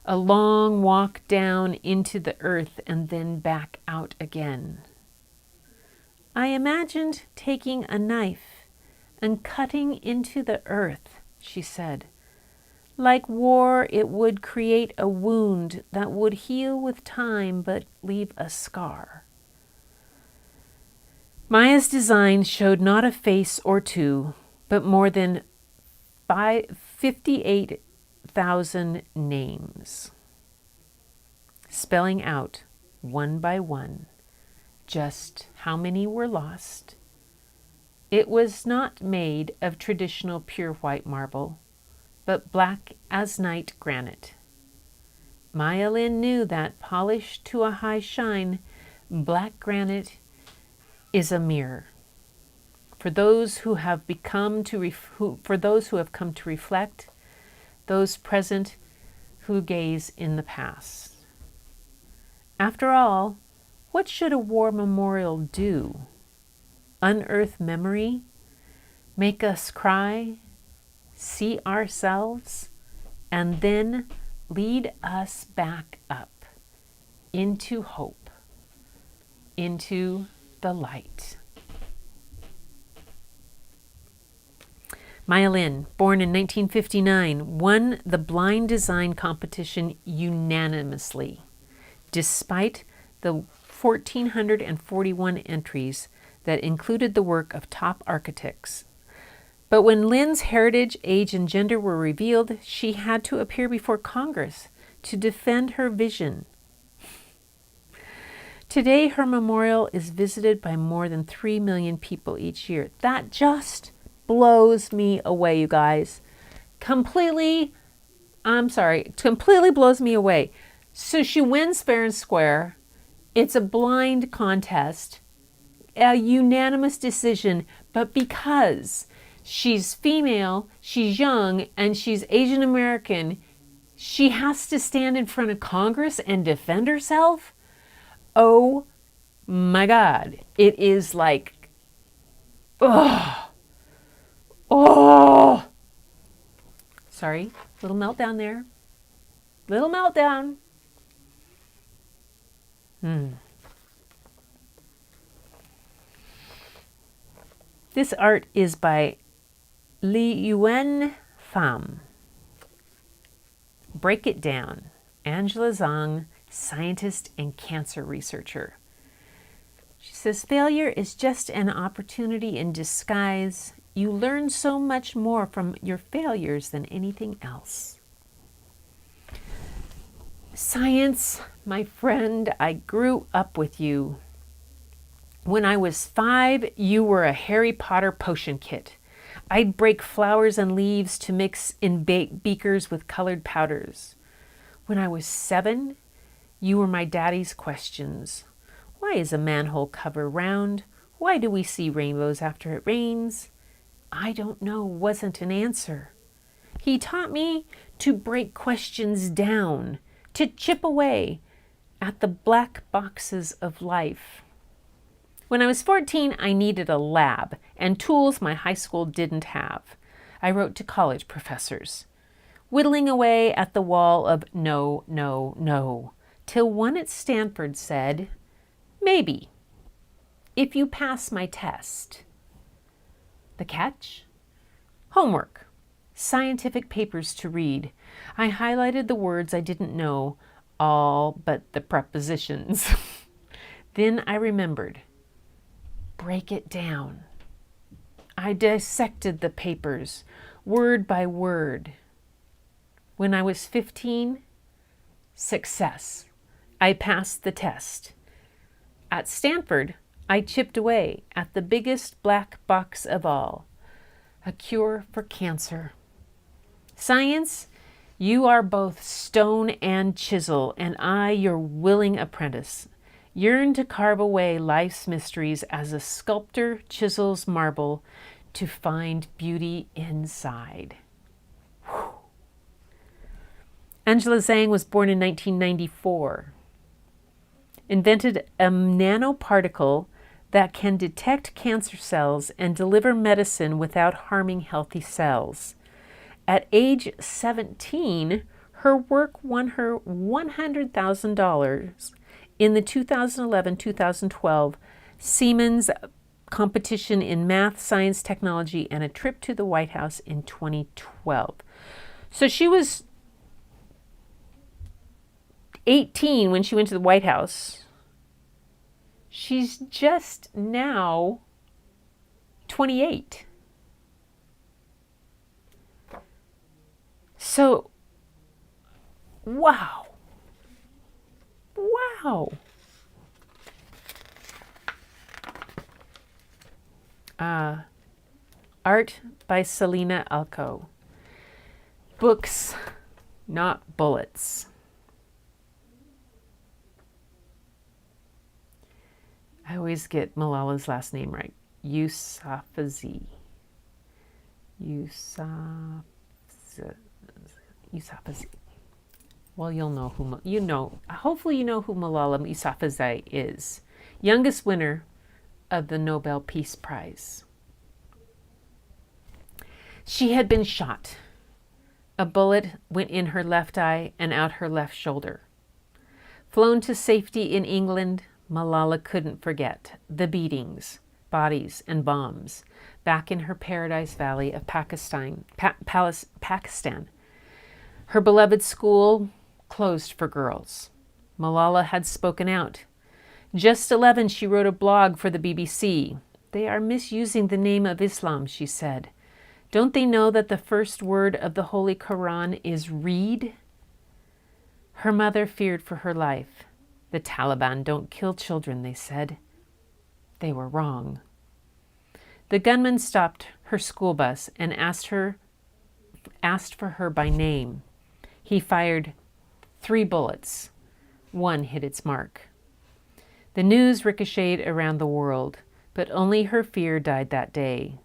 a long walk down into the earth and then back out again. I imagined taking a knife and cutting into the earth, she said. Like war, it would create a wound that would heal with time but leave a scar. Maya's design showed not a face or two, but more than 58,000 names, spelling out one by one just how many were lost. It was not made of traditional pure white marble, but black as night granite. Maya Lin knew that polished to a high shine, black granite is a mirror for those who have come to reflect, those present who gaze in the past. After all, What should a war memorial do? Unearth memory? Make us cry? See ourselves? And then lead us back up into hope, into the light. Maya Lin, born in 1959, won the blind design competition unanimously, despite the 1,441 entries that included the work of top architects. But when Lin's heritage, age, and gender were revealed, she had to appear before Congress to defend her vision. Today, her memorial is visited by more than 3 million people each year. That just blows me away, you guys. Completely blows me away. So she wins fair and square. It's a blind contest, a unanimous decision, but because she's female, she's young, and she's Asian American, she has to stand in front of Congress and defend herself? Oh my God. It is like, oh. Sorry, little meltdown there. Little meltdown. This art is by Li Yuan Pham. Break It Down. Angela Zhang, scientist and cancer researcher. She says, failure is just an opportunity in disguise. You learn so much more from your failures than anything else. Science, my friend, I grew up with you. When I was 5, you were a Harry Potter potion kit. I'd break flowers and leaves to mix in beakers with colored powders. When I was 7, you were my daddy's questions. Why is a manhole cover round? Why do we see rainbows after it rains? I don't know wasn't an answer. He taught me to break questions down, to chip away at the black boxes of life. When I was 14, I needed a lab and tools my high school didn't have. I wrote to college professors, whittling away at the wall of no, no, no, till one at Stanford said, maybe, if you pass my test. The catch? Homework. Scientific papers to read. I highlighted the words I didn't know, all but the prepositions. Then I remembered. Break it down. I dissected the papers, word by word. When I was 15, success. I passed the test. At Stanford, I chipped away at the biggest black box of all, a cure for cancer. Science, you are both stone and chisel, and I, your willing apprentice, yearn to carve away life's mysteries as a sculptor chisels marble to find beauty inside. Whew. Angela Zhang was born in 1994. Invented a nanoparticle that can detect cancer cells and deliver medicine without harming healthy cells. At age 17, her work won her $100,000 in the 2011-2012 Siemens competition in math, science, technology, and a trip to the White House in 2012. So she was 18 when she went to the White House. She's just now 28. So, wow. Wow. Art by Selena Alco. Books, not bullets. I always get Malala's last name right. Yousafzai. Yousafzai. Well, you'll know who, hopefully you know who Malala Yousafzai is. youngest winner of the Nobel Peace Prize. She had been shot. A bullet went in her left eye and out her left shoulder. Flown to safety in England, Malala couldn't forget the beatings, bodies, and bombs back in her Paradise Valley of Pakistan. Her beloved school closed for girls. Malala had spoken out. Just 11, she wrote a blog for the BBC. They are misusing the name of Islam, she said. Don't they know that the first word of the Holy Quran is read? Her mother feared for her life. The Taliban don't kill children, they said. They were wrong. The gunman stopped her school bus and asked for her by name. He fired 3 bullets. 1 hit its mark. The news ricocheted around the world, but only her fear died that day.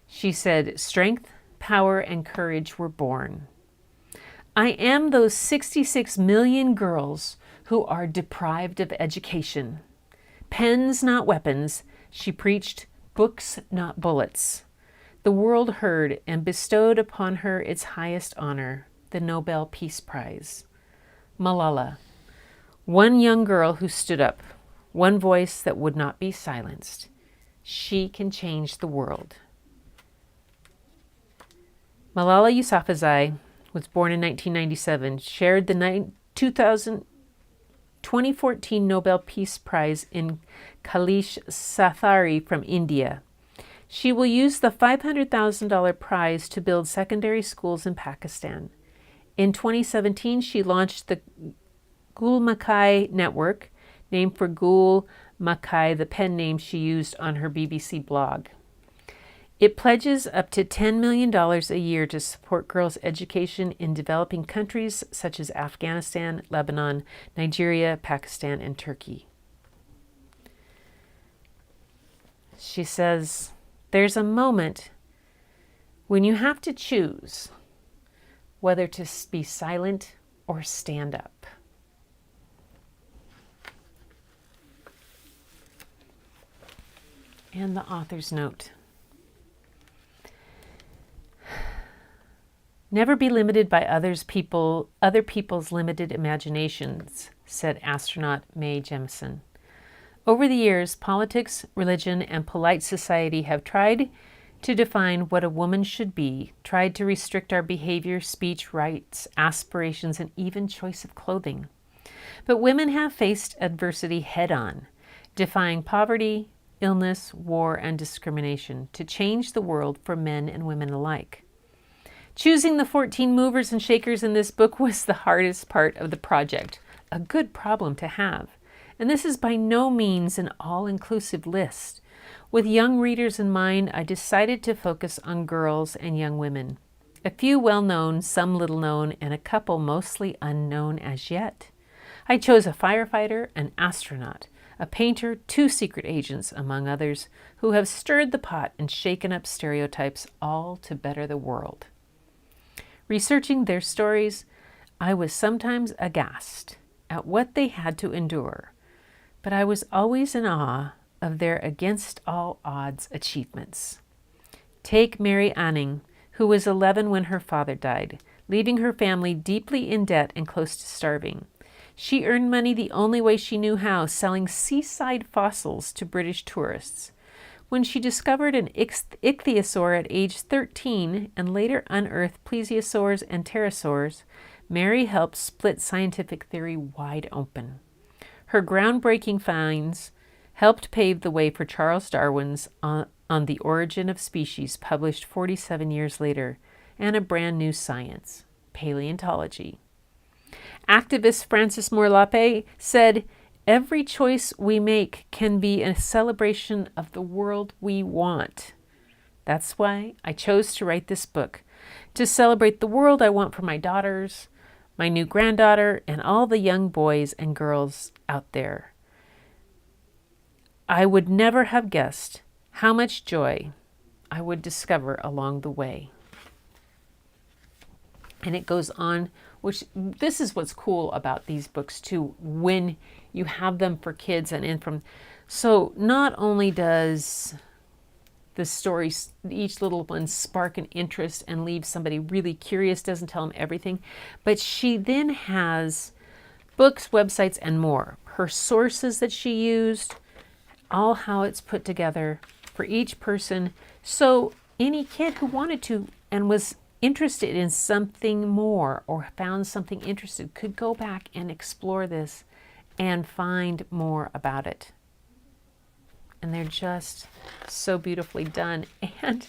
She said, strength, power, and courage were born. I am those 66 million girls who are deprived of education. Pens, not weapons, she preached, books, not bullets. The world heard and bestowed upon her its highest honor, the Nobel Peace Prize. Malala, one young girl who stood up, one voice that would not be silenced. She can change the world. Malala Yousafzai was born in 1997, shared the 2014 Nobel Peace Prize in Kailash Sathari from India. She will use the $500,000 prize to build secondary schools in Pakistan. In 2017, she launched the Gul Makai Network, named for Gul Makai, the pen name she used on her BBC blog. It pledges up to $10 million a year to support girls' education in developing countries such as Afghanistan, Lebanon, Nigeria, Pakistan, and Turkey. She says, there's a moment when you have to choose whether to be silent or stand up. And the author's note. Never be limited by other people's limited imaginations, said astronaut Mae Jemison. Over the years, politics, religion, and polite society have tried to define what a woman should be, tried to restrict our behavior, speech, rights, aspirations, and even choice of clothing. But women have faced adversity head-on, defying poverty, illness, war, and discrimination to change the world for men and women alike. Choosing the 14 movers and shakers in this book was the hardest part of the project, a good problem to have. And this is by no means an all-inclusive list. With young readers in mind, I decided to focus on girls and young women. A few well-known, some little-known, and a couple mostly unknown as yet. I chose a firefighter, an astronaut, a painter, 2 secret agents, among others, who have stirred the pot and shaken up stereotypes, all to better the world. Researching their stories, I was sometimes aghast at what they had to endure, but I was always in awe of their against all odds achievements. Take Mary Anning, who was 11 when her father died, leaving her family deeply in debt and close to starving. She earned money the only way she knew how, selling seaside fossils to British tourists. When she discovered an ichthyosaur at age 13 and later unearthed plesiosaurs and pterosaurs, Mary helped split scientific theory wide open. Her groundbreaking finds helped pave the way for Charles Darwin's On the Origin of Species, published 47 years later, and a brand new science, paleontology. Activist Frances Moore Lapay said, every choice we make can be a celebration of the world we want. That's why I chose to write this book, to celebrate the world I want for my daughters, my new granddaughter, and all the young boys and girls out there. I would never have guessed how much joy I would discover along the way. And it goes on, which this is what's cool about these books too, when you have them for kids and in from So not only does the story, each little one, spark an interest and leave somebody really curious, doesn't tell them everything, but she then has books, websites, and more. Her sources that she used, all how it's put together for each person. So any kid who wanted to and was interested in something more or found something interested could go back and explore this and find more about it. And they're just so beautifully done. And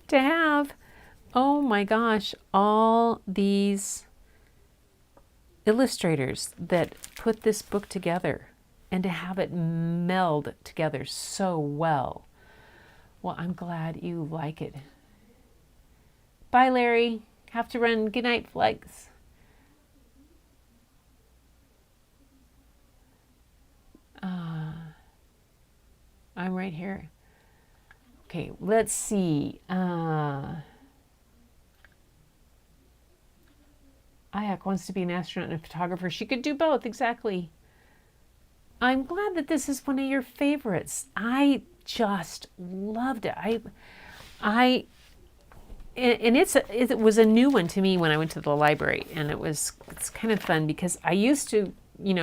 to have, oh my gosh, all these illustrators that put this book together and to have it meld together so well. Well, I'm glad you like it. Bye, Larry. Have to run. Good night, Flex. I'm right here. Okay, let's see. Ayak wants to be an astronaut and a photographer. She could do both, exactly. I'm glad that this is one of your favorites. I just loved it. It was a new one to me when I went to the library, and it's kind of fun because I used to,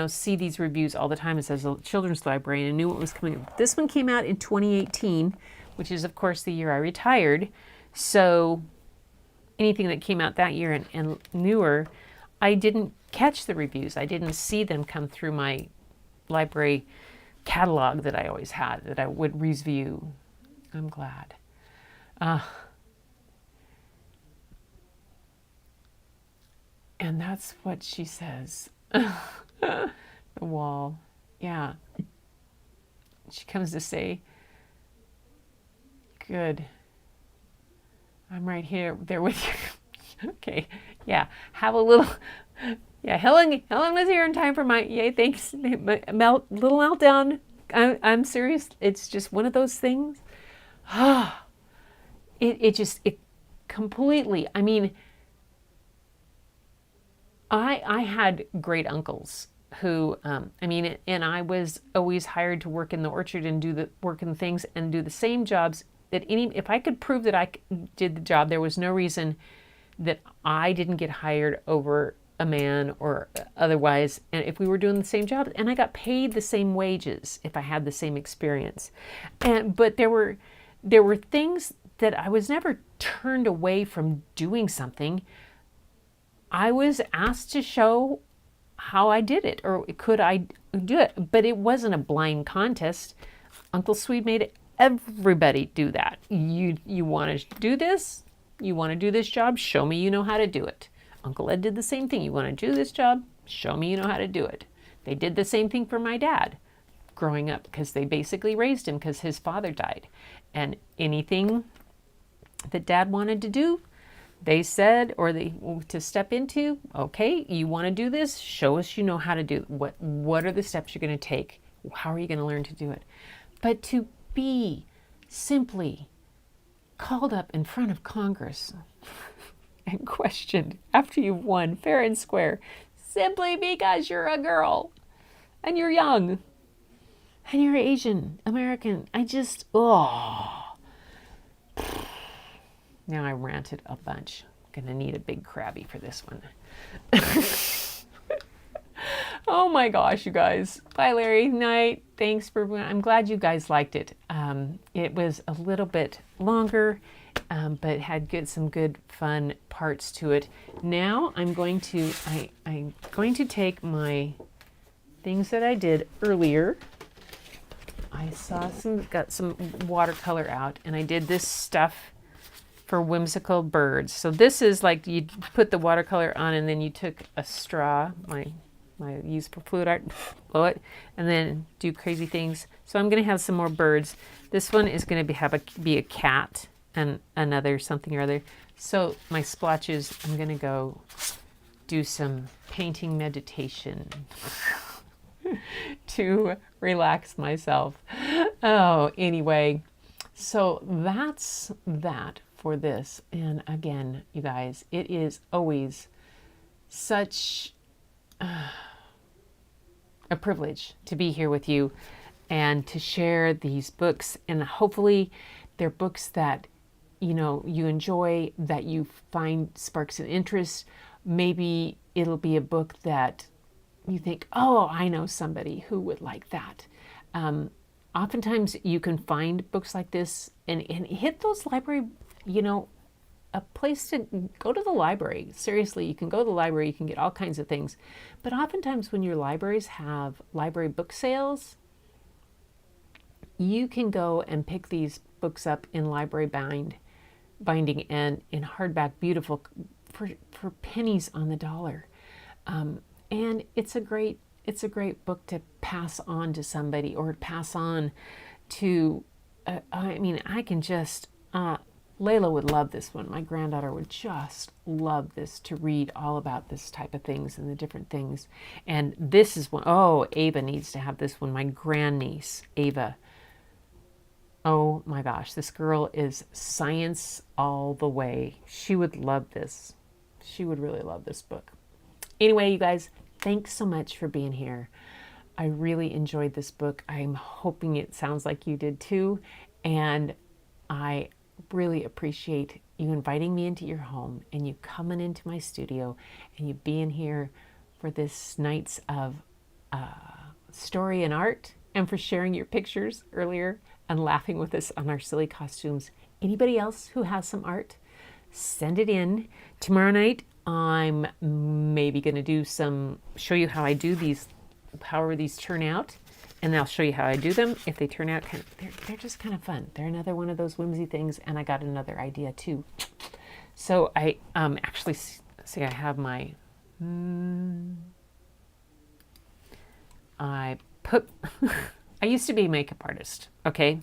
see these reviews all the time as a children's librarian and knew what was coming up. This one came out in 2018, which is of course the year I retired. So anything that came out that year and newer, I didn't catch the reviews. I didn't see them come through my library catalog that I always had, that I would review. I'm glad. And that's what she says. The wall. Yeah. She comes to say, good. I'm right here, there with you. Okay. Yeah. Have a little. Yeah. Helen was here in time for my. Yay. Thanks. Little meltdown. I'm serious. It's just one of those things. It completely. I mean, I had great uncles who, and I was always hired to work in the orchard and do the work and things and do the same jobs that if I could prove that I did the job, there was no reason that I didn't get hired over a man or otherwise. And if we were doing the same job, and I got paid the same wages if I had the same experience. But there were things that I was never turned away from doing something. I was asked to show how I did it, or could I do it? But it wasn't a blind contest. Uncle Swede made everybody do that. You want to do this? You want to do this job? Show me you know how to do it. Uncle Ed did the same thing. You want to do this job? Show me you know how to do it. They did the same thing for my dad growing up because they basically raised him because his father died. And anything that Dad wanted to do, they said, or to step into, okay, you want to do this? Show us you know how to do it. What are the steps you're going to take? How are you going to learn to do it? But to be simply called up in front of Congress and questioned after you've won fair and square, simply because you're a girl and you're young and you're Asian American. Now I ranted a bunch. Gonna need a big Krabby for this one. Oh my gosh, you guys. Bye, Larry. Night. Thanks for. I'm glad you guys liked it. It was a little bit longer, but had some good fun parts to it. Now I'm going to take things that I did earlier. I got some watercolor out, and I did this stuff for whimsical birds. So this is like you put the watercolor on, and then you took a straw, my use for fluid art, blow it, and then do crazy things. So I'm going to have some more birds. This one is going to be a cat and another something or other. So my splotches, I'm going to go do some painting meditation to relax myself. Oh, anyway, so that's that for this. And again, you guys, it is always such a privilege to be here with you. and to share these books. And hopefully they're books that, you know, you enjoy, that you find sparks an interest. Maybe it'll be a book that you think, oh, I know somebody who would like that. Oftentimes you can find books like this and hit those library, you know, a place to go to the library. Seriously, you can go to the library, you can get all kinds of things. But oftentimes when your libraries have library book sales, you can go and pick these books up in library binding and in hardback, beautiful, for pennies on the dollar. And it's a great book to pass on to somebody, or pass on to, I mean, I can just, Layla would love this one. My granddaughter would just love this, to read all about this type of things and the different things. And this is one, oh, Ava needs to have this one. My grandniece, Ava. Oh my gosh, this girl is science all the way. She would love this. She would really love this book. Anyway, you guys, thanks so much for being here. I really enjoyed this book. I'm hoping it sounds like you did too. And I really appreciate you inviting me into your home, and you coming into my studio, and you being here for this nights of story and art, and for sharing your pictures earlier and laughing with us on our silly costumes. Anybody else who has some art, send it in. Tomorrow night, I'm maybe going to show you how I do these, however these turn out. And I'll show you how I do them. If they turn out they're just kind of fun. They're another one of those whimsy things. And I got another idea too. So I actually see I have my, I used to be a makeup artist. Okay.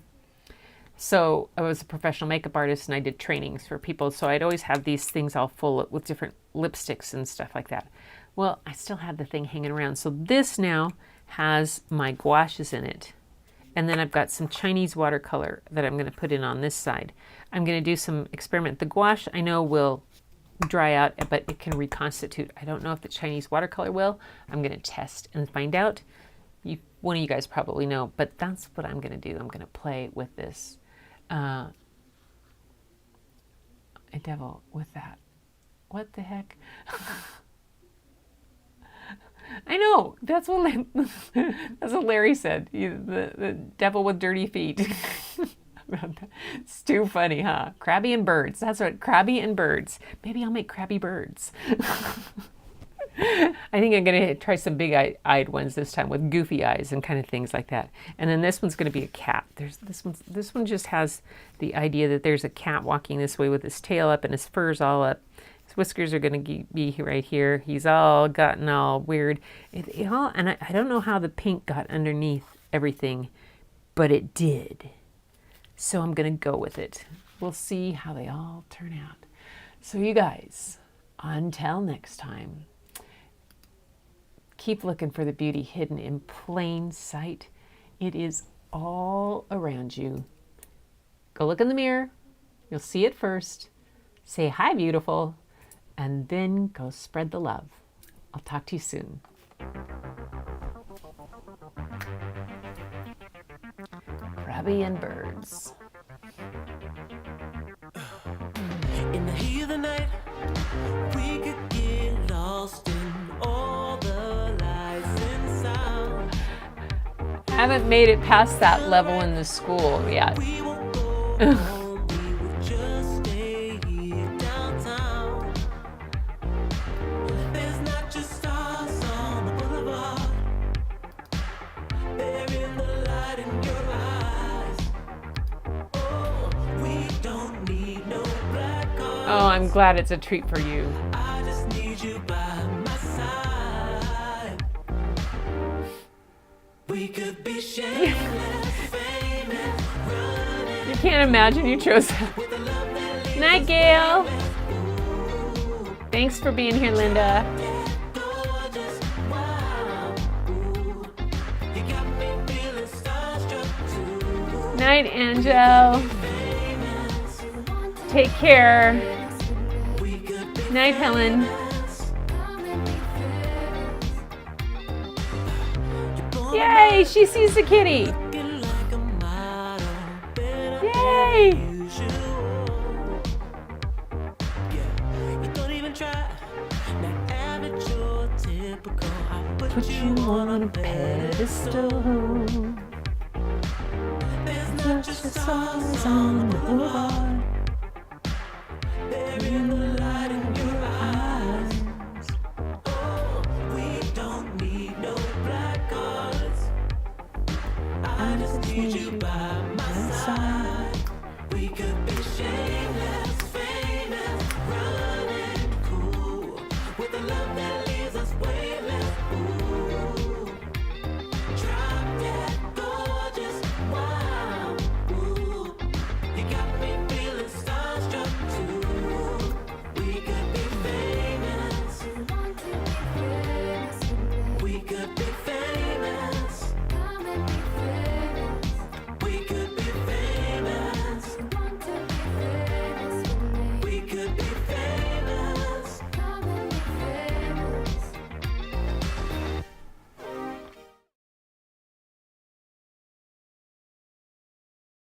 So I was a professional makeup artist, and I did trainings for people. So I'd always have these things all full with different lipsticks and stuff like that. Well, I still had the thing hanging around. So this now has my gouaches in it. And then I've got some Chinese watercolor that I'm going to put in on this side. I'm going to do some experiment. The gouache I know will dry out, but it can reconstitute. I don't know if the Chinese watercolor will. I'm going to test and find out. One of you guys probably know, but that's what I'm going to do. I'm going to play with this. A devil with that. What the heck? I know. That's what Larry said. The devil with dirty feet. It's too funny, huh? Crabby and birds. That's what, crabby and birds. Maybe I'll make crabby birds. I think I'm going to try some big-eyed ones this time with goofy eyes and kind of things like that. And then this one's going to be a cat. This one just has the idea that there's a cat walking this way with his tail up and his fur's all up. His whiskers are going to be right here. He's all gotten all weird. And I don't know how the pink got underneath everything, but it did. So I'm going to go with it. We'll see how they all turn out. So you guys, until next time, keep looking for the beauty hidden in plain sight. It is all around you. Go look in the mirror. You'll see it first. Say, hi, beautiful. And then go spread the love. I'll talk to you soon. Crabby and birds. In the heat of the night, we could get lost in all the lights and sound. I haven't made it past that level in the school yet. We won't go home, we will just stay here downtown. There's not just stars on the boulevard. They're in the light in your eyes. Oh, we don't need no black cars. Oh, I'm glad it's a treat for you. I just need you by my side. We could be shameless, famous, running You can't imagine you chose that. with a love that leaves Night, Gail. ooh, Thanks for being here, Linda. gorgeous, wow. Ooh, you got me feeling starstruck too. Night, Angel. Famous, Take care. we could be Night, Helen. you're born Yay, she sees the kitty. looking Yay! usual. Yeah, you don't even try. Not amateur, typical. I Put you on a pedestal. There's not just stars on the boulevard. They're in the light in your eyes. Oh, we don't need no black cards. I just need you by